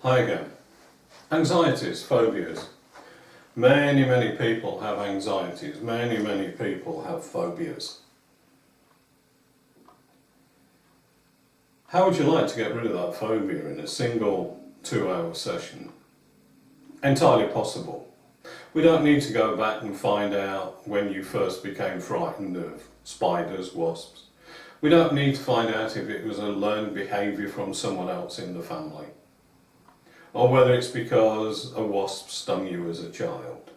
Hi again. Anxieties, phobias. Many people have anxieties. Many people have phobias. How would you like to get rid of that phobia in a single 2-hour session? Entirely possible. We don't need to go back and find out when you first became frightened of spiders, wasps. We don't need to find out if it was a learned behaviour from someone else in the family, or whether it's because a wasp stung you as a child.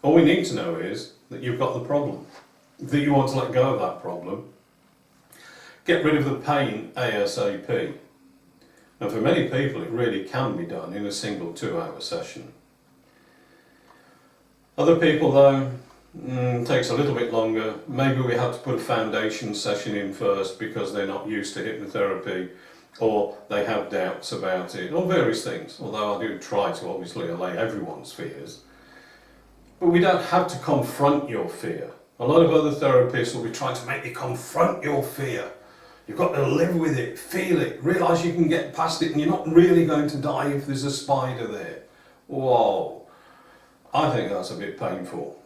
All we need to know is that you've got the problem, that you want to let go of that problem, get rid of the pain ASAP. And for many people it really can be done in a single 2-hour session. Other people though, takes a little bit longer. Maybe we have to put a foundation session in first because they're not used to hypnotherapy, or they have doubts about it, or various things, although I do try to obviously allay everyone's fears. But we don't have to confront your fear. A lot of other therapists will be trying to make you confront your fear. You've got to live with it, feel it, realise you can get past it and you're not really going to die if there's a spider there. Whoa, I think that's a bit painful.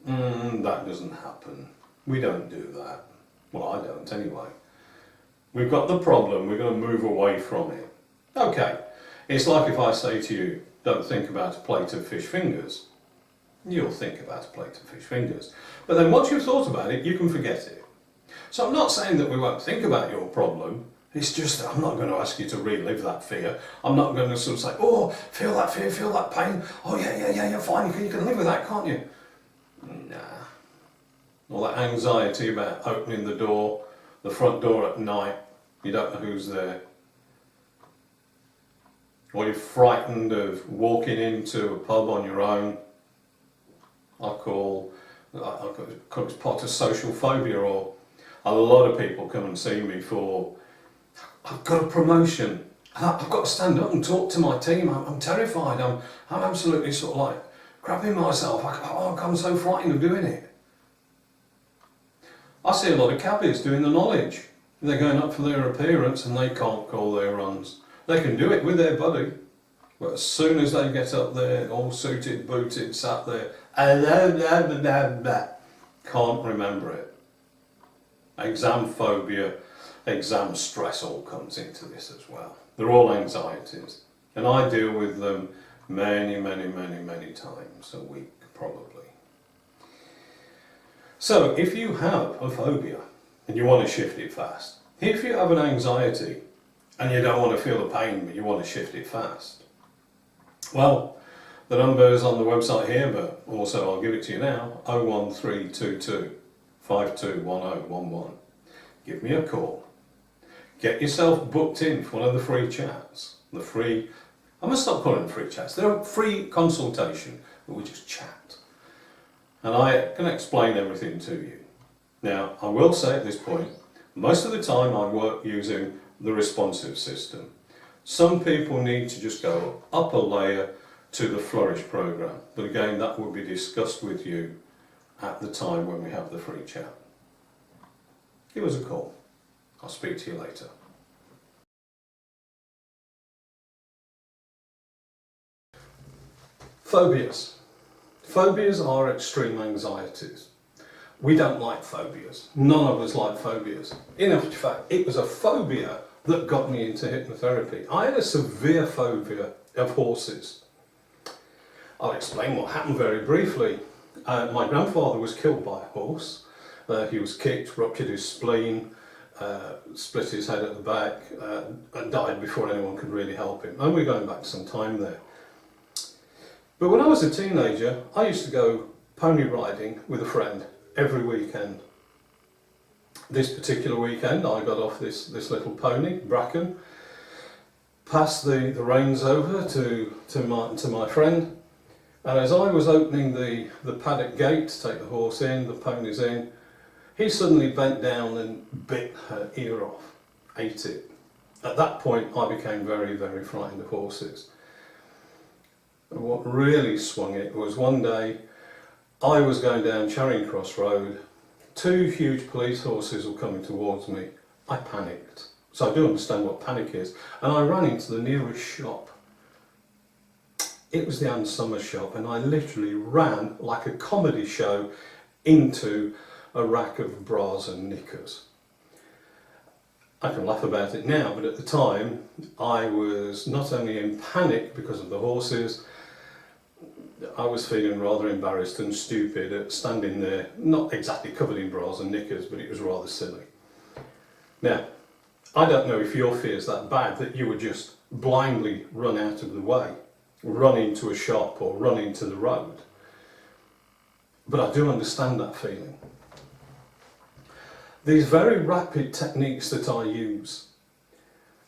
That doesn't happen. We don't do that. Well, I don't anyway. We've got the problem, we're going to move away from it. Okay, it's like if I say to you, don't think about a plate of fish fingers. You'll think about a plate of fish fingers. But then once you've thought about it, you can forget it. So I'm not saying that we won't think about your problem, it's just that I'm not going to ask you to relive that fear. I'm not going to sort of say, oh, feel that fear, feel that pain. Oh yeah, you're fine, you can live with that, can't you? Nah. All that anxiety about opening the door, the front door at night, you don't know who's there. Or you're frightened of walking into a pub on your own. I call it part of social phobia, or a lot of people come and see me for, I've got a promotion, I've got to stand up and talk to my team, I'm terrified, I'm absolutely sort of like crapping myself, I'm so frightened of doing it. I see a lot of cabbies doing the knowledge. They're going up for their appearance and they can't call their runs. They can do it with their buddy, but as soon as they get up there, all suited, booted, sat there, can't remember it. Exam phobia, exam stress all comes into this as well. They're all anxieties, and I deal with them many times a week probably. So if you have a phobia and you want to shift it fast, if you have an anxiety and you don't want to feel the pain but you want to shift it fast, well, the number is on the website here, but also I'll give it to you now, 01322 521011. Give me a call. Get yourself booked in for one of the free chats. I must stop calling them free chats. They're a free consultation, but we just chat. And I can explain everything to you. Now, I will say at this point, most of the time I work using the responsive system. Some people need to just go up a layer to the Flourish Programme, but again, that will be discussed with you at the time when we have the free chat. Give us a call. I'll speak to you later. Phobias. Phobias are extreme anxieties. We don't like phobias. None of us like phobias. In fact, it was a phobia that got me into hypnotherapy. I had a severe phobia of horses. I'll explain what happened very briefly. My grandfather was killed by a horse. He was kicked, ruptured his spleen, split his head at the back, and died before anyone could really help him. And we're going back some time there. But when I was a teenager, I used to go pony riding with a friend every weekend. This particular weekend I got off this little pony, Bracken, passed the reins over to my friend, and as I was opening the paddock gate to take the horse in, the ponies in, he suddenly bent down and bit her ear off, ate it. At that point I became very frightened of horses. And what really swung it was one day I was going down Charing Cross Road, 2 huge police horses were coming towards me. I panicked. So I do understand what panic is. And I ran into the nearest shop. It was the Ann Summers shop, and I literally ran like a comedy show into a rack of bras and knickers. I can laugh about it now, but at the time I was not only in panic because of the horses, I was feeling rather embarrassed and stupid at standing there, not exactly covered in bras and knickers, but it was rather silly. Now, I don't know if your fear is that bad that you would just blindly run out of the way, run into a shop or run into the road, but I do understand that feeling. These very rapid techniques that I use,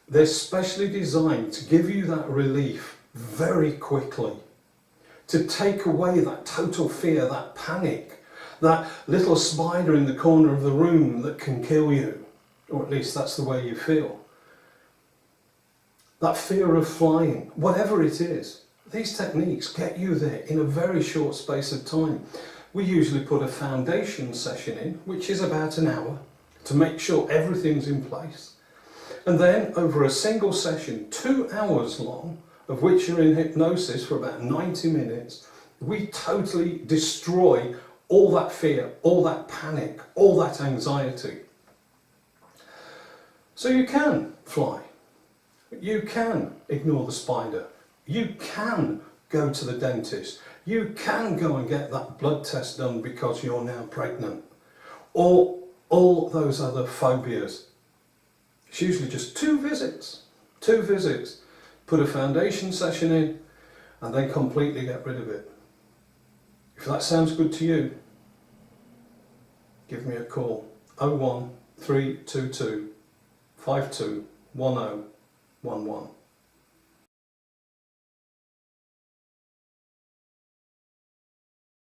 they're specially designed to give you that relief very quickly, to take away that total fear, that panic, that little spider in the corner of the room that can kill you, or at least that's the way you feel. That fear of flying, whatever it is, these techniques get you there in a very short space of time. We usually put a foundation session in, which is about an hour, to make sure everything's in place. And then over a single session, 2 hours long, of which you're in hypnosis for about 90 minutes, we totally destroy all that fear, all that panic, all that anxiety. So you can fly. You can ignore the spider. You can go to the dentist. You can go and get that blood test done because you're now pregnant. Or all those other phobias. It's usually just 2 visits. 2 visits. Put a foundation session in and then completely get rid of it. If that sounds good to you, give me a call. 01322 521011.